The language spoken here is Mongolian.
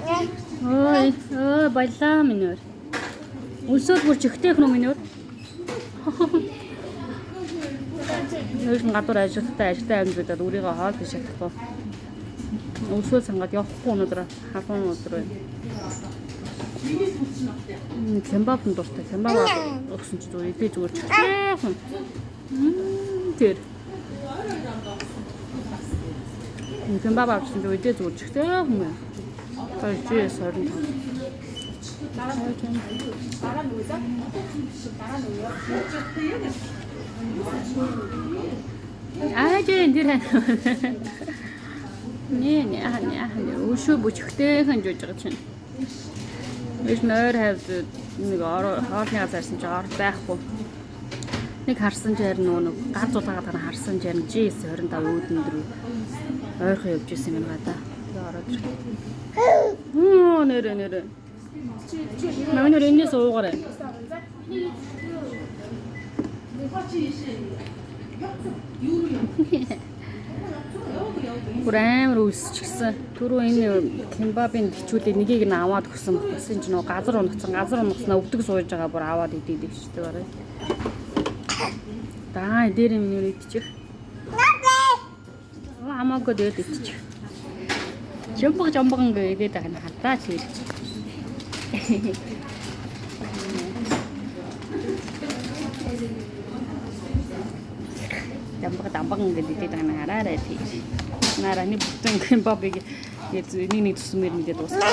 Ой, баялаа минь. Үлсөөд бүр чихтэйх нү минь. Нөөш нь гадуур ажилттай амьддаг өөрийгөө хоол биш чадахгүй. Үлсөө сангаад явахгүй өнөөдөр халуун өдөр байна. Кембаб нь дуртай. Кембаб өгсөн чи зүгээр идэ зүгээр чихтэйх. Тэр. Кембаб авсан чи идэ зүгээр чихтэйх юм. Той чи сорн. Ажин тэр нэ өшөө бүчгтэйхэн жиж байгаа чинь. Биш нойр хавд нэг хоолны газарсан чи ор байхгүй. Нэг харсан чи харин нэг ганц удаагаад харсан чи харин G25 өөдөн дөрөв ойрхон явж исэн юм гадаа. Ороод нэрэ. Намайг энэс уугаарай. Гүрээр үсчихсэн. Түрүү энэ кембабын гिचүүлээ нэгийг нь аваад өгсөн багсан ч нөө газар унагцсан өвдөг сууж байгаа бүр аваад идэв шүү дээ. Даа дээр юм нэр идчих. Хамаагүй дээр идчих. Жамбан гэдэг байгаа нь хатаа чирч. Дамбан гэдэг байгаа нь хараарай тий. Нараны бүтэн кембабыг нэг тусмэр мэдээ дуусна.